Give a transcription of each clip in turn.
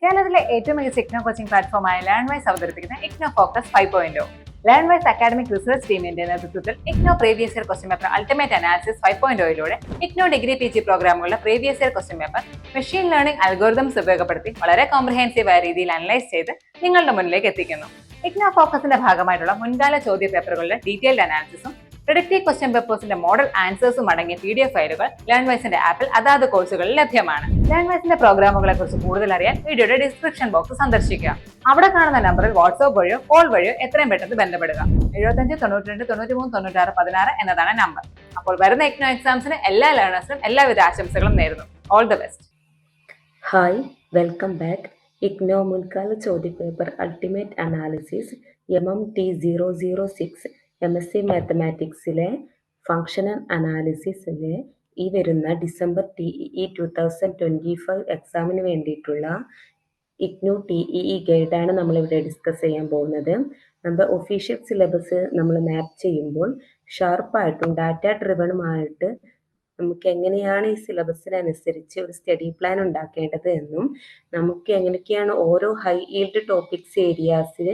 കേരളത്തിലെ ഏറ്റവും മികച്ച ഇഗ്നോ കോച്ചിംഗ് പ്ലാറ്റ്ഫോമായ ലേൺവൈസ് അവതരിപ്പിക്കുന്ന IGNOU focus 5.0. Learnwise academic research ടീമിന്റെ നേതൃത്വത്തിൽ IGNOU previous year question paper ultimate analysis 5.0യിലൂടെ ഇഗ്നോ ഡിഗ്രി PG പ്രോഗ്രാമുകളുടെ previous year question paper machine learning algorithms ഉപയോഗപ്പെടുത്തി വളരെ കോംപ്രിഹെൻസീവായ രീതിയിൽ അനലൈസ് ചെയ്ത് നിങ്ങളുടെ മുന്നിലേക്ക് എത്തിക്കുന്നു. ഇഗ്നോ ഫോക്കസിന്റെ ഭാഗമായിട്ടുള്ള മുൻകാല ചോദ്യ പേപ്പറുകളുടെ ഡീറ്റെയിൽഡ് അനാലിസിസും പ്രിഡിക്റ്റീവ് ക്വസ്റ്റ്യൻ പേപ്പേഴ്സിന്റെ മോഡൽ ആൻസേഴ്സും അടങ്ങിയ PDF ഫയലുകൾ ലേൺവൈസിന്റെ ആപ്പിൽ അതാത് കോഴ്സുകളിൽ ലഭ്യമാണ്. ലേൺവൈസിന്റെ പ്രോഗ്രാമുകളെ കുറിച്ച് കൂടുതൽ അറിയാൻ വീഡിയോയുടെ ഡിസ്ക്രിപ്ഷൻ ബോക്സ് സന്ദർശിക്കുക. അവിടെ കാണുന്ന നമ്പറിൽ വാട്സ്ആപ്പ് വഴിയോ കോൾ വഴിയോ എത്രയും പെട്ടെന്ന് ബന്ധപ്പെടുക. 75 92 93 96 16 എന്നതാണ് നമ്പർ. അപ്പോൾ വരുന്ന ഇഗ്നോ എക്സാംസിന് എല്ലാ ലേണേഴ്സിനും എല്ലാവിധ ആശംസകളും നേരുന്നു. All the best. Hi, welcome back. IGNOU മുൻകാല ചോദ്യപേപ്പർ അൾട്ടിമേറ്റ് അനാലിസിസ് MMT006 MSc മാത്തമാറ്റിക്സിലെ ഫങ്ഷണൽ അനാലിസിസിലെ ഈ വരുന്ന ഡിസംബർ TEE 2025 എക്സാമിന് വേണ്ടിയിട്ടുള്ള ഇഗ്നോ TEE ഗൈഡാണ് നമ്മളിവിടെ ഡിസ്കസ് ചെയ്യാൻ പോകുന്നത്. നമ്മുടെ ഒഫീഷ്യൽ സിലബസ് നമ്മൾ മാപ്പ് ചെയ്യുമ്പോൾ ഷാർപ്പായിട്ടും ഡാറ്റ ഡ്രിവണുമായിട്ട് നമുക്ക് എങ്ങനെയാണ് ഈ സിലബസിനനുസരിച്ച് ഒരു സ്റ്റഡി പ്ലാൻ ഉണ്ടാക്കേണ്ടത് എന്നും നമുക്ക് എങ്ങനെയൊക്കെയാണ് ഓരോ ഹൈ ഈൽഡ് ടോപ്പിക്സ് ഏരിയാസിൽ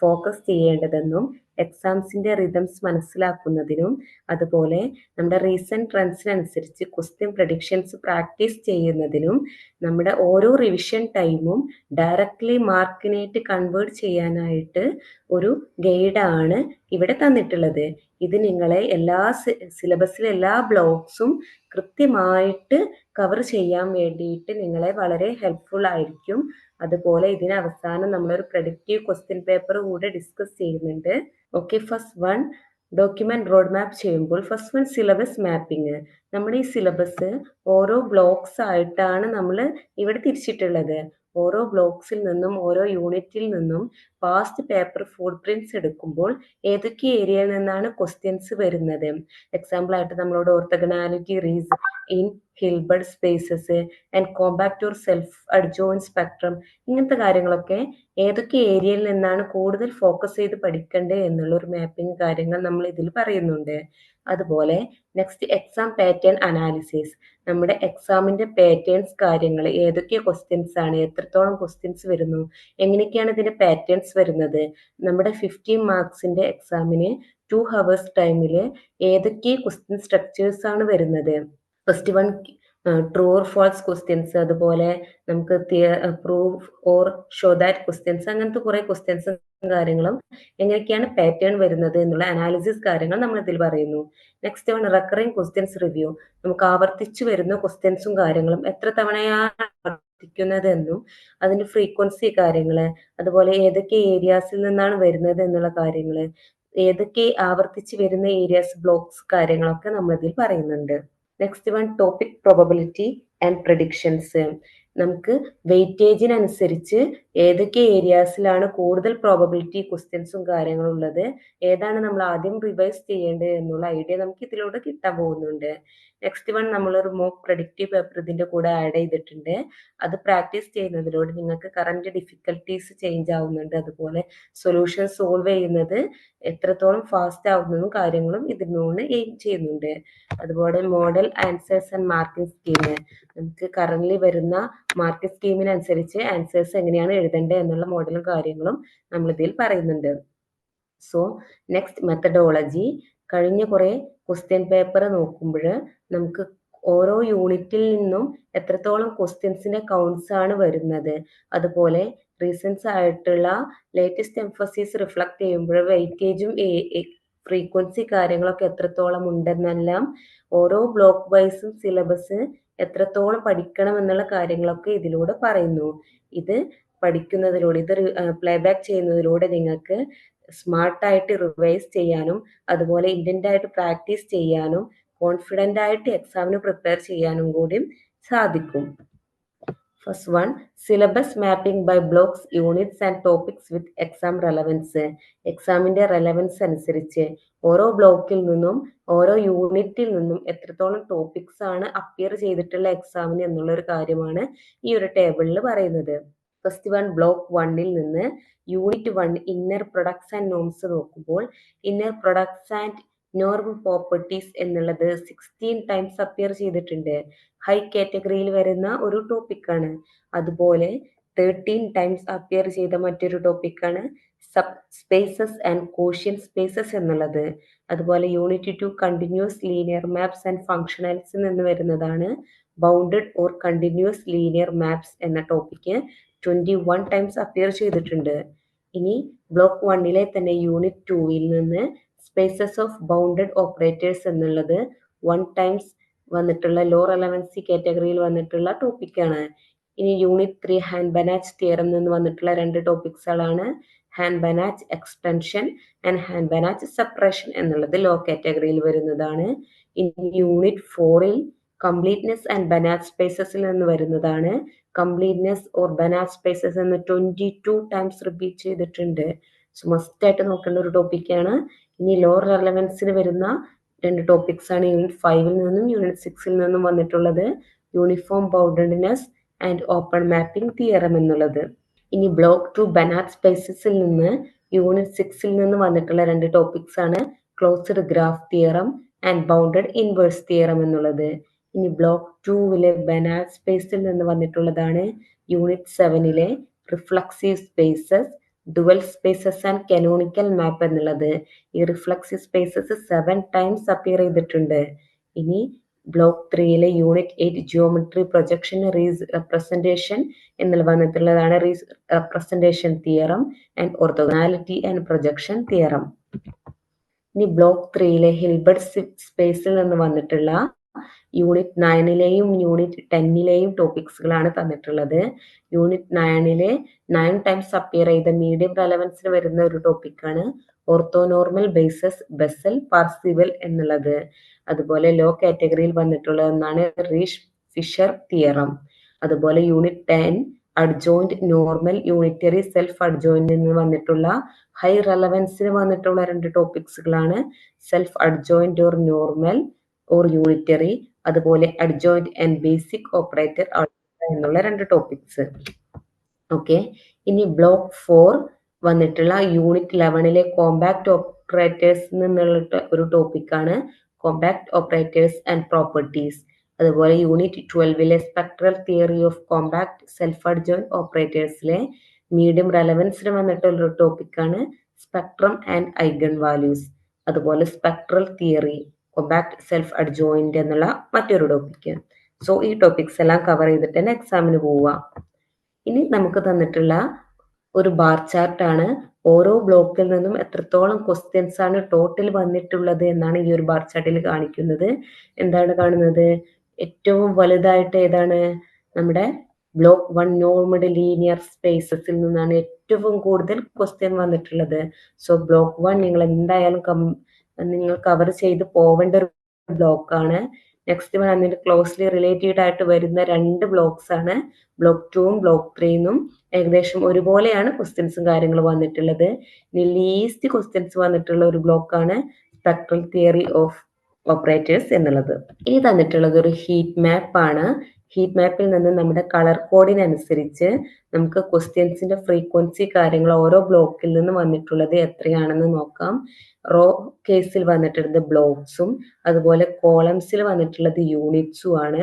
ഫോക്കസ് ചെയ്യേണ്ടതെന്നും എക്സാംസിൻ്റെ റിതംസ് മനസ്സിലാക്കുന്നതിനും അതുപോലെ നമ്മുടെ റീസെൻറ്റ് ട്രെൻഡ്സിനനുസരിച്ച് ക്വസ്റ്റ്യൻ പ്രഡിക്ഷൻസ് പ്രാക്ടീസ് ചെയ്യുന്നതിനും നമ്മുടെ ഓരോ റിവിഷൻ ടൈമും ഡയറക്റ്റ്ലി മാർക്കിനായിട്ട് കൺവേർട്ട് ചെയ്യാനായിട്ട് ഒരു ഗൈഡാണ് ഇവിടെ തന്നിട്ടുള്ളത്. ഇത് നിങ്ങളെ എല്ലാ സിലബസിലെ എല്ലാ ബ്ലോക്സും കൃത്യമായിട്ട് കവർ ചെയ്യാൻ വേണ്ടിയിട്ട് നിങ്ങളെ വളരെ ഹെൽപ്ഫുൾ ആയിരിക്കും. അതുപോലെ ഇതിന് അവസാനം നമ്മളൊരു പ്രഡിക്റ്റീവ് ക്വസ്റ്റ്യൻ പേപ്പർ കൂടെ ഡിസ്കസ് ചെയ്യുന്നുണ്ട്. Okay, first one document road map ചെയ്യുമ്പോൾ ഫസ്റ്റ് വൺ സിലബസ് മാപ്പിംഗ്. നമ്മുടെ ഈ സിലബസ് ഓരോ ബ്ലോക്സ് ആയിട്ടാണ് നമ്മൾ ഇവിടെ തിരിച്ചിട്ടുള്ളത്. ഓരോ ബ്ലോക്സിൽ നിന്നും ഓരോ യൂണിറ്റിൽ നിന്നും പാസ്റ്റ് പേപ്പർ ഫുട് പ്രിന്റ്സ് എടുക്കുമ്പോൾ ഏതൊക്കെ ഏരിയയിൽ നിന്നാണ് ക്വസ്റ്റ്യൻസ് വരുന്നത്. എക്സാമ്പിൾ ആയിട്ട് നമ്മളോട് orthogonality Riesz in Hilbert spaces and compact or self adjoint spectrum, ഇങ്ങനത്തെ കാര്യങ്ങളൊക്കെ ഏതൊക്കെ ഏരിയയിൽ നിന്നാണ് കൂടുതൽ ഫോക്കസ് ചെയ്ത് പഠിക്കേണ്ടത് എന്നുള്ള ഒരു മാപ്പിംഗ് കാര്യങ്ങൾ നമ്മൾ ഇതിൽ പറയുന്നുണ്ട്. അതുപോലെ നെക്സ്റ്റ് എക്സാം പാറ്റേൺ അനാലിസിസ്. നമ്മുടെ എക്സാമിന്റെ പാറ്റേൺസ് കാര്യങ്ങൾ, ഏതൊക്കെ ക്വസ്റ്റ്യൻസ് ആണ്, എത്രത്തോളം ക്വസ്റ്റ്യൻസ് വരുന്നു, എങ്ങനെയൊക്കെയാണ് ഇതിന്റെ പാറ്റേൺസ് വരുന്നത്. നമ്മുടെ 15 മാർക്സിന്റെ എക്സാമിന് 2 hours ടൈമിൽ ഏതൊക്കെ ക്വസ്റ്റ്യൻ സ്ട്രക്ചേഴ്സ് ആണ് വരുന്നത്. First one true or false questions, അതുപോലെ നമുക്ക് prove or show that questions, അങ്ങനത്തെ കുറെ ക്വസ്റ്റ്യൻസും കാര്യങ്ങളും എങ്ങനെയൊക്കെയാണ് പാറ്റേൺ വരുന്നത് എന്നുള്ള അനാലിസിസ് കാര്യങ്ങൾ നമ്മൾ ഇതിൽ പറയുന്നു. Next one recurring questions review. നമുക്ക് ആവർത്തിച്ചു വരുന്ന ക്വസ്റ്റ്യൻസും കാര്യങ്ങളും എത്ര തവണയാണ് ആവർത്തിക്കുന്നത് എന്നും അതിന്റെ ഫ്രീക്വൻസി കാര്യങ്ങൾ, അതുപോലെ ഏതൊക്കെ ഏരിയാസിൽ നിന്നാണ് വരുന്നത് എന്നുള്ള കാര്യങ്ങൾ, ഏതൊക്കെ ആവർത്തിച്ച് വരുന്ന ഏരിയാസ് ബ്ലോക്സ് കാര്യങ്ങളൊക്കെ നമ്മൾ ഇതിൽ പറയുന്നുണ്ട്. Next one topic probability and predictions. നമുക്ക് വെയിറ്റേജിനനുസരിച്ച് ഏതൊക്കെ ഏരിയാസിലാണ് കൂടുതൽ പ്രോബബിലിറ്റി ക്വസ്റ്റ്യൻസും കാര്യങ്ങളും ഉള്ളത്, ഏതാണ് നമ്മൾ ആദ്യം റിവൈസ് ചെയ്യേണ്ടത് എന്നുള്ള ഐഡിയ നമുക്ക് ഇതിലൂടെ കിട്ടാൻ പോകുന്നുണ്ട്. നെക്സ്റ്റ് വൺ നമ്മളൊരു മോക്ക് പ്രഡിക്റ്റീവ് പേപ്പർ ഇതിൻ്റെ കൂടെ ആഡ് ചെയ്തിട്ടുണ്ട്. അത് പ്രാക്ടീസ് ചെയ്യുന്നതിലൂടെ നിങ്ങൾക്ക് കറന്റ് ഡിഫിക്കൽട്ടീസ് ചേഞ്ച് ആവുന്നുണ്ട്. അതുപോലെ സൊല്യൂഷൻ സോൾവ് ചെയ്യുന്നത് എത്രത്തോളം ഫാസ്റ്റ് ആവുന്നതും കാര്യങ്ങളും ഇതിനോട് എയിം ചെയ്യുന്നുണ്ട്. അതുപോലെ model answers and marking scheme. നമുക്ക് കറന്റ് വരുന്ന മാർക്ക് സ്കീമിനനുസരിച്ച് ആൻസേഴ്സ് എങ്ങനെയാണ് എഴുതേണ്ടത് എന്നുള്ള മോഡലും കാര്യങ്ങളും നമ്മളിതിൽ പറയുന്നുണ്ട്. So next methodology. കഴിഞ്ഞ കുറെ ക്വസ്റ്റ്യൻ പേപ്പർ നോക്കുമ്പോൾ നമുക്ക് ഓരോ യൂണിറ്റിൽ നിന്നും എത്രത്തോളം ക്വസ്റ്റ്യൻസിന്റെ കൗണ്ട്സ് ആണ് വരുന്നത്, അതുപോലെ റീസൺസ് ആയിട്ടുള്ള ലേറ്റസ്റ്റ് എംഫസിസ് റിഫ്ലക്ട് ചെയ്യുമ്പോൾ വെയിറ്റേജും ഫ്രീക്വൻസി കാര്യങ്ങളൊക്കെ എത്രത്തോളം ഉണ്ടെന്നെല്ലാം ഓരോ ബ്ലോക്ക് വൈസും സിലബസ് എത്രത്തോളം പഠിക്കണം എന്നുള്ള കാര്യങ്ങളൊക്കെ ഇതിലൂടെ പറയുന്നു. ഇത് പഠിക്കുന്നതിലൂടെ, ഇത് പ്ലേബാക്ക് ചെയ്യുന്നതിലൂടെ നിങ്ങൾക്ക് സ്മാർട്ടായിട്ട് റിവൈസ് ചെയ്യാനും അതുപോലെ ഇന്റന്റ് ആയിട്ട് പ്രാക്ടീസ് ചെയ്യാനും കോൺഫിഡൻ്റ് ആയിട്ട് എക്സാമിന് പ്രിപ്പയർ ചെയ്യാനും കൂടി സാധിക്കും. First one syllabus mapping by blocks, units and topics with exam relevance. എക്സാമിന്റെ റെലവൻസ് അനുസരിച്ച് ഓരോ ബ്ലോക്കിൽ നിന്നും ഓരോ യൂണിറ്റിൽ നിന്നും എത്രത്തോളം ടോപ്പിക്സ് ആണ് അപ്പിയർ ചെയ്തിട്ടുള്ള എക്സാമിന് എന്നുള്ളൊരു കാര്യമാണ് ഈ ഒരു ടേബിളിൽ പറയുന്നത്. ഫസ്റ്റ് വൺ ബ്ലോക്ക് 1ൽ നിന്ന് unit 1 inner products and norms നോക്കുമ്പോൾ inner products and normal properties എന്നുള്ളത് 16 ടൈംസ് അപ്പിയർ ചെയ്തിട്ടുണ്ട്. ഹൈ കാറ്റഗറിയിൽ വരുന്ന ഒരു ടോപ്പിക്കാണ്. അതുപോലെ 13 ടൈംസ് അപ്പിയർ ചെയ്ത മറ്റൊരു ടോപ്പിക്കാണ് sub spaces and quotient spaces എന്നുള്ളത്. അതുപോലെ unit 2 continuous linear maps and ഫങ്ഷണൽസിൽ നിന്ന് വരുന്നതാണ് bounded or continuous linear maps എന്ന ടോപ്പിക്ക് 21 ടൈംസ് അപ്പിയർ ചെയ്തിട്ടുണ്ട്. ഇനി ബ്ലോക്ക് 1 തന്നെ യൂണിറ്റ് 2 നിന്ന് സ്പേസസ് ഓഫ് ബൗണ്ടഡ് ഓപ്പറേറ്റേഴ്സ് എന്നുള്ളത് 1 ടൈംസ് വന്നിട്ടുള്ള ലോ റെലവൻസി കാറ്റഗറിയിൽ വന്നിട്ടുള്ള ടോപ്പിക്കാണ്. ഇനി യൂണിറ്റ് 3 ഹാൻ-ബനാച്ച് തിയറം നിന്ന് വന്നിട്ടുള്ള 2 ടോപ്പിക്സുകളാണ് ഹാൻ-ബനാച്ച് എക്സ്റ്റൻഷൻ ആൻഡ് ഹാൻ-ബനാച്ച് സെപ്പറേഷൻ എന്നുള്ളത് ലോ കാറ്റഗറിയിൽ വരുന്നതാണ്. ഇനി യൂണിറ്റ് 4 കംപ്ലീറ്റ്നെസ് ആൻഡ് ബനാച്ച് സ്പേസസിൽ നിന്ന് വരുന്നതാണ് കംപ്ലീറ്റ്നെസ് ഓർ ബനാച്ച് സ്പേസസ് എന്ന് 22 ടൈംസ് റിപ്പീറ്റ് ചെയ്തിട്ടുണ്ട്. സോ മസ്റ്റ് ആയിട്ട് നോക്കേണ്ട ഒരു ടോപ്പിക്കാണ്. ഇനി ലോ റെലവൻസിന് വരുന്ന 2 ടോപ്പിക്സ് ആണ് യൂണിറ്റ് 5 നിന്നും യൂണിറ്റ് 6 നിന്നും വന്നിട്ടുള്ളത് uniform boundedness and open mapping theorem എന്നുള്ളത്. ഇനി ബ്ലോക്ക് 2 ബനാച്ച് സ്പേസസിൽ നിന്ന് യൂണിറ്റ് 6 നിന്ന് വന്നിട്ടുള്ള 2 ടോപ്പിക്സ് ആണ് closed graph theorem and bounded inverse theorem എന്നുള്ളത്. ഇനി ബ്ലോക്ക് 2 ബനാച്ച് സ്പേസിൽ നിന്ന് വന്നിട്ടുള്ളതാണ് unit 7 reflexive spaces, dual spaces and canonical map എന്നുള്ളത്. ഈ റിഫ്ലക്സീവ് സ്പേസസ് 7 ടൈംസ് അപ്പിയർ ചെയ്തിട്ടുണ്ട്. ഇനി block 3 unit 8 geometry projection representation എന്നുള്ള വന്നിട്ടുള്ളതാണ് representation theorem and orthogonality and projection theorem. ഇനി ബ്ലോക്ക് 3 ഹിൽബർട്ട് സ്പേസിൽ നിന്ന് വന്നിട്ടുള്ള യൂണിറ്റ് 9 യൂണിറ്റ് 10 ടോപ്പിക്സുകളാണ് തന്നിട്ടുള്ളത്. യൂണിറ്റ് 9 9 ടൈംസ് അപ്പിയർ ചെയ്ത മീഡിയം റെലവൻസിന് വരുന്ന ഒരു ടോപ്പിക്കാണ് ഓർത്തോനോർമൽ ബേസസ് ബെസൽ പാർസിവൽ എന്നുള്ളത്. അതുപോലെ ലോ കാറ്റഗറിയിൽ വന്നിട്ടുള്ള ഒന്നാണ് റീഷ് ഫിഷർ തിയറം. അതുപോലെ unit 10 adjoint normal unitary self adjoint നിന്ന് വന്നിട്ടുള്ള ഹൈ റെലവൻസിന് വന്നിട്ടുള്ള 2 ടോപ്പിക്സുകളാണ് self adjoint or normal or unitary, അതുപോലെ അഡ്ജോയിന്റ് ആൻഡ് ബേസിക് ഓപ്പറേറ്റർ എന്നുള്ള 2 ടോപ്പിക്സ്. ഓക്കെ. ഇനി ബ്ലോക്ക് 4 വന്നിട്ടുള്ള യൂണിറ്റ് 11 കോമ്പാക്ട് ഓപ്പറേറ്റേഴ്സ് നിന്നുള്ള ഒരു ടോപ്പിക്കാണ് കോമ്പാക്ട് ഓപ്പറേറ്റേഴ്സ് ആൻഡ് പ്രോപ്പർട്ടീസ്. അതുപോലെ unit 12 spectral theory of compact self adjoint ഓപ്പറേറ്റേഴ്സിലെ മീഡിയം റെലവൻസിന് വന്നിട്ടുള്ള ഒരു ടോപ്പിക്കാണ് സ്പെക്ട്രം ആൻഡ് ഐഗൺ വാല്യൂസ്. അതുപോലെ spectral theory compact self adjoint എന്നുള്ള മറ്റൊരു ടോപ്പിക്ക്. സോ ഈ ടോപ്പിക്സ് എല്ലാം കവർ ചെയ്തിട്ട് തന്നെ എക്സാമിന് പോവുക. ഇനി നമുക്ക് തന്നിട്ടുള്ള ഒരു ബാർ ചാർട്ട് ആണ്. ഓരോ ബ്ലോക്കിൽ നിന്നും എത്രത്തോളം ക്വസ്റ്റ്യൻസ് ആണ് ടോട്ടൽ വന്നിട്ടുള്ളത് എന്നാണ് ഈ ഒരു ബാർ ചാർട്ടിൽ കാണിക്കുന്നത്. എന്താണ് കാണുന്നത്? ഏറ്റവും വലുതായിട്ട് ഏതാണ്? നമ്മുടെ ബ്ലോക്ക് 1 നോർമഡ് ലീനിയർ സ്പേസസിൽ നിന്നാണ് ഏറ്റവും കൂടുതൽ ക്വസ്റ്റ്യൻ വന്നിട്ടുള്ളത്. സോ ബ്ലോക്ക് 1 നിങ്ങൾ എന്തായാലും നിങ്ങൾ കവർ ചെയ്ത് പോവേണ്ട ഒരു ബ്ലോക്കാണ്. നെക്സ്റ്റ് അതിന്റെ ക്ലോസ്ലി റിലേറ്റഡ് ആയിട്ട് വരുന്ന 2 ബ്ലോക്സ് ആണ് ബ്ലോക്ക് 2 ബ്ലോക്ക് 3 ഏകദേശം ഒരുപോലെയാണ് ക്വസ്റ്റ്യൻസും കാര്യങ്ങളും വന്നിട്ടുള്ളത്. ഇനി ലീസ്റ്റ് ക്വസ്റ്റ്യൻസ് വന്നിട്ടുള്ള ഒരു ബ്ലോക്കാണ് സ്പെക്ട്രൽ തിയറി ഓഫ് ഓപ്പറേറ്റേഴ്സ് എന്നുള്ളത്. ഇനി തന്നിട്ടുള്ളത് ഒരു ഹീറ്റ് മാപ്പ് ആണ്. ഹീറ്റ് മാപ്പിൽ നിന്ന് നമ്മുടെ കളർ കോഡിനനുസരിച്ച് നമുക്ക് ക്വസ്റ്റ്യൻസിന്റെ ഫ്രീക്വൻസി കാര്യങ്ങൾ ഓരോ ബ്ലോക്കിൽ നിന്ന് വന്നിട്ടുള്ളത് എത്രയാണെന്ന് നോക്കാം. റോ കേസിൽ വന്നിട്ടുള്ളത് ബ്ലോക്സും അതുപോലെ കോളംസിൽ വന്നിട്ടുള്ളത് യൂണിറ്റ്സും ആണ്.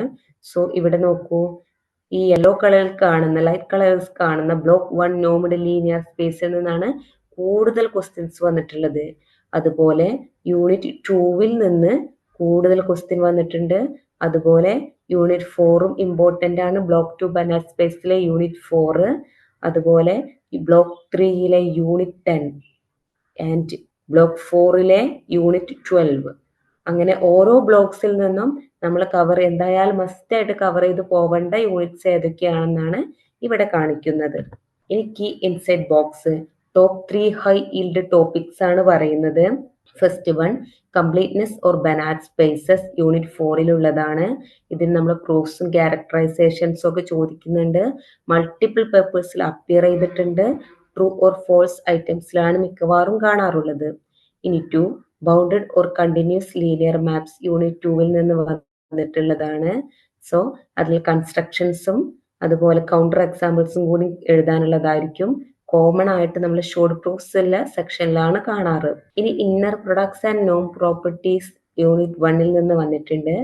സോ ഇവിടെ നോക്കൂ, ഈ യെല്ലോ കളറിൽ കാണുന്ന ലൈറ്റ് കളേഴ്സ് കാണുന്ന ബ്ലോക്ക് 1 നോർമഡ് ലീനിയർ സ്പേസിൽ നിന്നാണ് കൂടുതൽ ക്വസ്റ്റ്യൻസ് വന്നിട്ടുള്ളത്. അതുപോലെ യൂണിറ്റ് 2 നിന്ന് കൂടുതൽ ക്വസ്റ്റ്യൻ വന്നിട്ടുണ്ട്. അതുപോലെ യൂണിറ്റ് 4 ഇമ്പോർട്ടന്റ് ആണ്. ബ്ലോക്ക് 2 ബനാച്ച് സ്പേസിലെ യൂണിറ്റ് 4, അതുപോലെ block 3 unit 10 and block 4 unit 12. അങ്ങനെ ഓരോ ബ്ലോക്സിൽ നിന്നും നമ്മൾ എന്തായാലും മസ്റ്റ് ആയിട്ട് കവർ ചെയ്ത് പോവേണ്ട യൂണിറ്റ്സ് ഏതൊക്കെയാണെന്നാണ് ഇവിടെ കാണിക്കുന്നത്. ഇനി key inside box top 3 high yield topics ആണ് പറയുന്നത്. First one completeness or Banach spaces unit 4 ഇതിന് നമ്മൾ പ്രൂഫ്സും ക്യാരക്ടറൈസേഷൻസും ഒക്കെ ചോദിക്കുന്നുണ്ട്. മൾട്ടിപ്പിൾ പേപ്പേഴ്സിൽ അപ്പിയർ ചെയ്തിട്ടുണ്ട്. ട്രൂ ഓർ ഫോൾസ് ഐറ്റംസിലാണ് മിക്കവാറും കാണാറുള്ളത്. ഇനി 2 bounded or continuous linear maps unit 2 നിന്ന് വന്നിട്ടുള്ളതാണ്. സോ അതിൽ കൺസ്ട്രക്ഷൻസും അതുപോലെ കൗണ്ടർ എക്സാമ്പിൾസും കൂടി എഴുതാനുള്ളതായിരിക്കും. കോമൺ ആയിട്ട് നമ്മൾ ഷോർട്ട് പ്രൂഫ്സ് ഉള്ള സെക്ഷനിലാണ് കാണാറ്. ഇനി ഇന്നർ പ്രൊഡക്ട്സ് ആൻഡ് നോം പ്രോപ്പർട്ടീസ് യൂണിറ്റ് 1 നിന്ന് വന്നിട്ടുണ്ട്.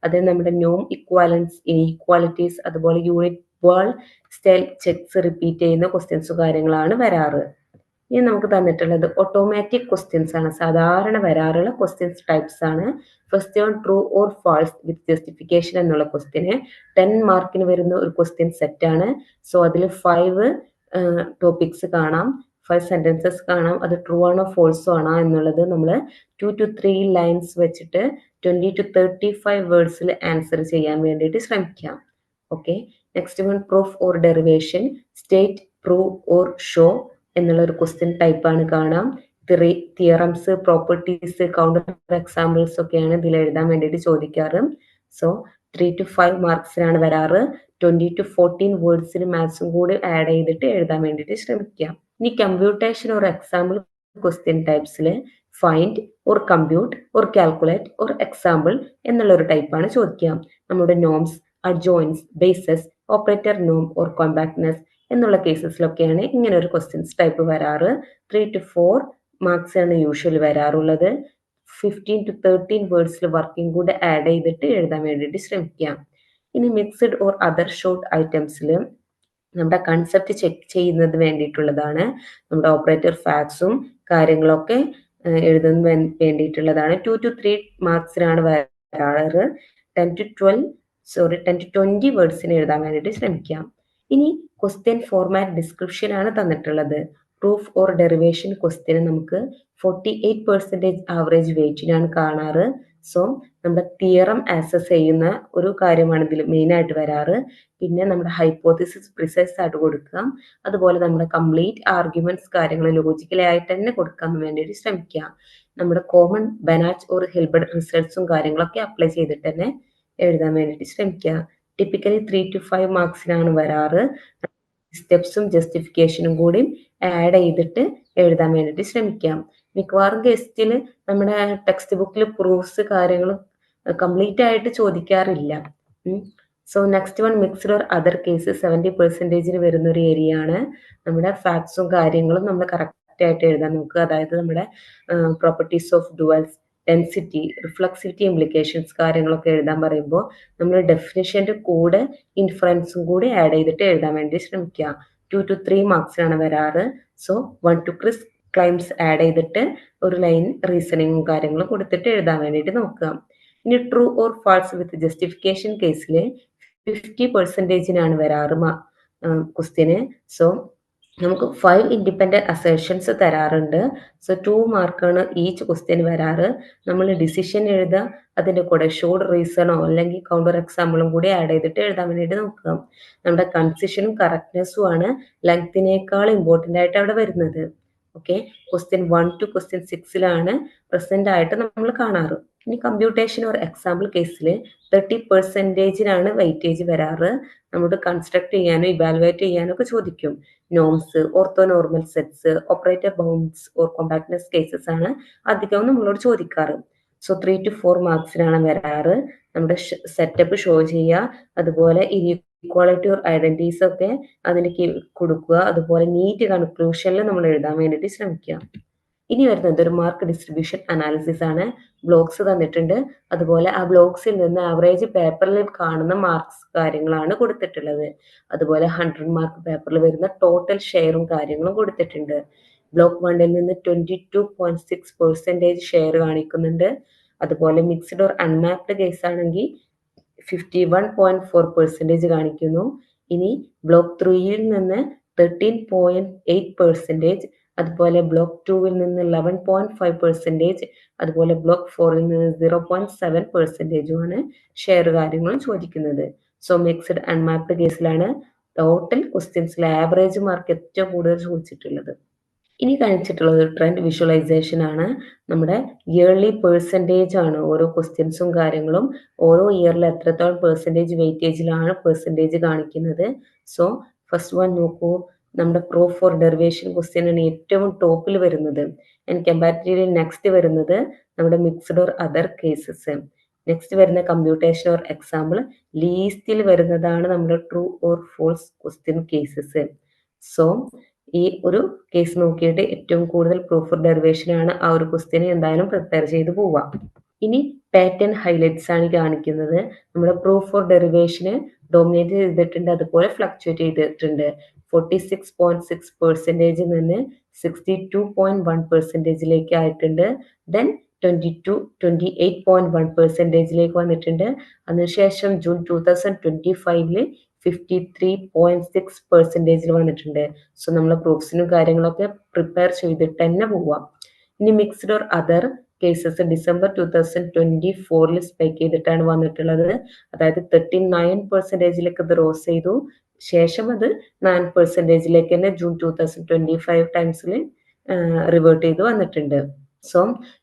അത് നമ്മുടെ നോം ഇക്വാലൻസ് ഇനീക്വാലിറ്റീസ് അതുപോലെ യൂണിറ്റ് വേൾ സ്റ്റൈൽ ചെക്സ് റിപ്പീറ്റ് ചെയ്യുന്ന ക്വസ്റ്റ്യൻസ് കാര്യങ്ങളാണ് വരാറ്. ഇനി നമുക്ക് തന്നിട്ടുള്ളത് ഓട്ടോമാറ്റിക് ക്വസ്റ്റ്യൻസ് ആണ്, സാധാരണ വരാറുള്ള ക്വസ്റ്റ്യൻസ് ടൈപ്സ് ആണ്. First one true or false with justification എന്നുള്ള ക്വസ്റ്റ്യന് 10 മാർക്കിന് വരുന്ന ഒരു ക്വസ്റ്റ്യൻ സെറ്റ് ആണ്. സോ അതിൽ 5 ടോപ്പിക്സ് കാണാം, 5 സെന്റൻസസ് കാണാം. അത് ട്രൂ ആണോ ഫോൾസോ ആണോ എന്നുള്ളത് നമ്മൾ 2 to 3 ലൈൻസ് വെച്ചിട്ട് 20 to 35 വേർഡ്സിൽ ആൻസർ ചെയ്യാൻ വേണ്ടിയിട്ട് ശ്രമിക്കാം. Okay, next one proof or derivation state, prove or show എന്നുള്ള ഒരു ക്വസ്റ്റ്യൻ ടൈപ്പാണ് കാണാം. തിയറംസ്, പ്രോപ്പർട്ടീസ്, കൗണ്ടർ എക്സാമ്പിൾസ് ഒക്കെയാണ് ഇതിൽ എഴുതാൻ വേണ്ടിയിട്ട് ചോദിക്കാറ്. സോ 3 to 5 മാർക്സിനാണ് വരാറ്. 20 to 14 വേർഡ്സിൽ മാത്സും കൂടി ആഡ് ചെയ്തിട്ട് എഴുതാൻ വേണ്ടിയിട്ട് ശ്രമിക്കാം. ഇനി കമ്പ്യൂട്ടേഷൻ ഓർ എക്സാമ്പിൾ ക്വസ്റ്റ്യൻ ടൈപ്സിൽ find or compute or calculate or example എന്നുള്ള ഒരു ടൈപ്പാണ് ചോദിക്കുക. നമ്മുടെ നോംസ്, അഡ്ജോയിൻസ്, ബേസസ്, ഓപ്പറേറ്റർ നോം ഓർ കോമ്പാക്ട്നെസ് എന്നുള്ള കേസസിലൊക്കെയാണ് ഇങ്ങനെ ഒരു ക്വസ്റ്റ്യൻസ് ടൈപ്പ് വരാറ്. 3 to 4 മാർക്സ് ആണ് യൂഷ്വലി വരാറുള്ളത്. 15 to 13 വേർഡ്സിൽ വർക്കിംഗ് കൂടെ ആഡ് ചെയ്തിട്ട് എഴുതാൻ വേണ്ടിയിട്ട് ശ്രമിക്കാം. ഇനി മിക്സ്ഡ് ഓർ അതർ ഷോർട്ട് ഐറ്റംസിൽ നമ്മുടെ കൺസെപ്റ്റ് ചെക്ക് ചെയ്യുന്നത് വേണ്ടിയിട്ടുള്ളതാണ്. നമ്മുടെ ഓപ്പറേറ്റർ ഫാക്ട്സും കാര്യങ്ങളൊക്കെ എഴുതുന്ന വേണ്ടിയിട്ടുള്ളതാണ്. 2 to 3 മാർക്സിനാണ് വരാറ്. 10 to 20 വേർഡ്സിന് എഴുതാൻ വേണ്ടിയിട്ട് ശ്രമിക്കാം. ഇനി ക്വസ്റ്റ്യൻ ഫോർമാറ്റ് ഡിസ്ക്രിപ്ഷൻ ആണ് തന്നിട്ടുള്ളത്. പ്രൂഫ് ഓർ ഡെറിവേഷൻ ക്വസ്റ്റ്യന് നമുക്ക് 48% ആവറേജ് വെയിറ്റിനാണ് കാണാറ്. സോ നമ്മുടെ തിയറം ആക്സസ് ചെയ്യുന്ന ഒരു കാര്യമാണ് ഇതിൽ മെയിൻ ആയിട്ട് വരാറ്. പിന്നെ നമ്മുടെ ഹൈപ്പോത്തിസിസ് പ്രിസൈസ് ആയിട്ട് കൊടുക്കാം. അതുപോലെ നമ്മുടെ കംപ്ലീറ്റ് ആർഗ്യുമെന്റ്സ് കാര്യങ്ങൾ ലോജിക്കലി ആയിട്ട് തന്നെ കൊടുക്കാൻ വേണ്ടിയിട്ട് ശ്രമിക്കാം. നമ്മുടെ കോമൺ ബനാച്ച് ഓർ ഹിൽബർട്ട് റിസൾട്ട്സും കാര്യങ്ങളൊക്കെ അപ്ലൈ ചെയ്തിട്ട് തന്നെ എഴുതാൻ വേണ്ടിയിട്ട് ശ്രമിക്കുക. ടിപ്പിക്കലി 3 to 5 മാർക്സിനാണ് വരാറ്. സ്റ്റെപ്സും ജസ്റ്റിഫിക്കേഷനും കൂടി ആഡ് ചെയ്തിട്ട് എഴുതാൻ വേണ്ടിയിട്ട് ശ്രമിക്കാം. മിക്കവാറും കേസിൽ നമ്മുടെ ടെക്സ്റ്റ് ബുക്കിൽ പ്രൂഫ്സ് കാര്യങ്ങളും കംപ്ലീറ്റ് ആയിട്ട് ചോദിക്കാറില്ല. So next one mixed or other case 70% വരുന്ന ഒരു ഏരിയ ആണ്. നമ്മുടെ ഫാക്ട്സും കാര്യങ്ങളും നമ്മൾ കറക്റ്റ് ആയിട്ട് എഴുതാൻ നോക്കുക. അതായത് നമ്മുടെ properties of dwells, density, reflexivity, implications കാര്യങ്ങളൊക്കെ എഴുതാൻ പറയുമ്പോൾ നമ്മൾ ഡെഫിനിഷന്റെ കൂടെ ഇൻഫറൻസും കൂടി ആഡ് ചെയ്തിട്ട് എഴുതാൻ വേണ്ടി ശ്രമിക്കുക. 2 to 3 മാർക്സിനാണ് വരാറ്. So 1 to Chris climbs add ചെയ്തിട്ട് ഒരു ലൈൻ റീസണിങ്ങും കാര്യങ്ങളും കൊടുത്തിട്ട് എഴുതാൻ വേണ്ടിയിട്ട് നോക്കുക. ഇനി true or false with justification കേസിൽ 50%നാണ് വരാറ് ക്വസ്റ്റ്യന്. സോ നമുക്ക് 5 ഇൻഡിപെൻഡന്റ് അസേർഷൻസ് തരാറുണ്ട്. സോ 2 മാർക്കാണ് ഈച്ച് ക്വസ്റ്റ്യൻ വരാറ്. നമ്മൾ ഡിസിഷൻ എഴുതുക, അതിന്റെ കൂടെ ഷോർട്ട് റീസണോ അല്ലെങ്കിൽ കൗണ്ടർ എക്സാമ്പിളും കൂടി ആഡ് ചെയ്തിട്ട് എഴുതാൻ വേണ്ടിയിട്ട് നോക്കുക. നമ്മുടെ കൺസിഷനും കറക്റ്റ്നെസ്സും ആണ് ലെങ്തിനേക്കാൾ ഇമ്പോർട്ടൻ്റ് ആയിട്ട് അവിടെ വരുന്നത്. Okay, question 1 to question 6 present ആയിട്ട് നമ്മൾ കാണാറ്. ഇനി കമ്പ്യൂട്ടേഷൻ ഓർ എക്സാമ്പിൾ കേസിൽ 30%നാണ് വെയിറ്റേജ് വരാറ്. നമുക്ക് കൺസ്ട്രക്ട് ചെയ്യാനോ ഇവാലുവേറ്റ് ചെയ്യാനോ ഒക്കെ ചോദിക്കും. Norms, orthonormal sets, operator bounds or compactness cases ആണ് അധികവും നമ്മളോട് ചോദിക്കാറ്. സോ 3 to 4 മാർക്സിനാണ് വരാറ്. നമ്മുടെ സെറ്റപ്പ് ഷോ ചെയ്യുക, അതുപോലെ ഇക്വാളിറ്റി ഓർ ഐഡന്റിറ്റീസ് ഒക്കെ അതിന് കൊടുക്കുക. അതുപോലെ നീറ്റ് കൺക്ലൂഷനിൽ നമ്മൾ എഴുതാൻ വേണ്ടിയിട്ട് ശ്രമിക്കുക. ഇനി വരുന്നത് ഒരു മാർക്ക് ഡിസ്ട്രിബ്യൂഷൻ അനാലിസിസ് ആണ്. ബ്ലോക്സ് തന്നിട്ടുണ്ട്, അതുപോലെ ആ ബ്ലോക്സിൽ നിന്ന് ആവറേജ് പേപ്പറിൽ കാണുന്ന മാർക്സ് കാര്യങ്ങളാണ് കൊടുത്തിട്ടുള്ളത്. അതുപോലെ 100 മാർക്ക് പേപ്പറിൽ വരുന്ന ടോട്ടൽ ഷെയറും കാര്യങ്ങളും കൊടുത്തിട്ടുണ്ട്. ബ്ലോക്ക് 1ൽ നിന്ന് 22.6% ഷെയർ കാണിക്കുന്നുണ്ട്. അതുപോലെ മിക്സ്ഡ് ഓർ അൺമാപ്ഡ് കേസ് ആണെങ്കിൽ 51.4% കാണിക്കുന്നു. ഇനി ബ്ലോക്ക് 3ൽ നിന്ന് 13.8%, അതുപോലെ ബ്ലോക്ക് 2ൽ നിന്ന് 11.5%, അതുപോലെ ബ്ലോക്ക് 4ൽ നിന്ന് 0.7% ഷെയർ കാര്യങ്ങളും ചോദിക്കുന്നത്. സോ മിക്സ്ഡ് അൺമാപ്ഡ് കേസിലാണ് ടോട്ടൽ ക്വസ്റ്റ്യൻസിൽ ആവറേജ് മാർക്ക് ഏറ്റവും കൂടുതൽ ചോദിച്ചിട്ടുള്ളത്. ഇനി കാണിച്ചിട്ടുള്ളത് ട്രെൻഡ് വിഷ്വലൈസേഷൻ ആണ്. നമ്മുടെ ഇയർലി പെർസെൻറ്റേജ് ആണ് ഓരോ ക്വസ്റ്റ്യൻസും കാര്യങ്ങളും. ഓരോ ഇയറിൽ എത്രത്തോളം പെർസെൻറ്റേജ് വെയിറ്റേജിലാണ് പെർസെൻറ്റേജ് കാണിക്കുന്നത്. സോ ഫസ്റ്റ് വൺ നോക്കൂ, നമ്മുടെ പ്രൂഫ് ഫോർ ഡെറിവേഷൻ ക്വസ്റ്റ്യൻ ആണ് ഏറ്റവും ടോപ്പിൽ വരുന്നത്. ആൻഡ് കമ്പാരിറ്റീവ്ലി നെക്സ്റ്റ് വരുന്നത് നമ്മുടെ mixed or other cases. Next വരുന്ന കമ്പ്യൂട്ടേഷൻ ഓർ എക്സാമ്പിൾ. ലീസ്റ്റിൽ വരുന്നതാണ് നമ്മുടെ true or false question cases. So ഈ ഒരു കേസ് നോക്കിയിട്ട് ഏറ്റവും കൂടുതൽ പ്രൂഫ് ഓർ ഡെറിവേഷൻ ആണ് ആ ഒരു ക്വസ്റ്റ്യന് എന്തായാലും പ്രിപ്പയർ ചെയ്ത് പോവാം. ഇനി പാറ്റേൺ ഹൈലൈറ്റ്സ് ആണ് കാണിക്കുന്നത്. നമ്മുടെ പ്രൂഫ് ഓർ ഡെറിവേഷന് ഡോമിനേറ്റ് ചെയ്തിട്ടുണ്ട്, അതുപോലെ ഫ്ലക്ച്വേറ്റ് ചെയ്തിട്ടുണ്ട്. 46.6% നിന്ന് 62.1% ആയിട്ടുണ്ട്. ദെൻ 28.1% വന്നിട്ടുണ്ട്. അതിനുശേഷം ജൂൺ 2025 53.6% വന്നിട്ടുണ്ട്. സോ നമ്മൾ പ്രൂഫ്സിനും കാര്യങ്ങളൊക്കെ പ്രിപ്പയർ ചെയ്തിട്ട് തന്നെ പോവാം. ഇനി mixed or other cases December 2024 spike ചെയ്തിട്ടാണ് വന്നിട്ടുള്ളത്. അതായത് 39%ലേക്ക് ഇത് റോസ് ചെയ്തു, ശേഷം അത് 9%ലേക്ക് തന്നെ ജൂൺ 2025 ടൈംസിൽ റിവേർട്ട് ചെയ്ത് വന്നിട്ടുണ്ട്. സോ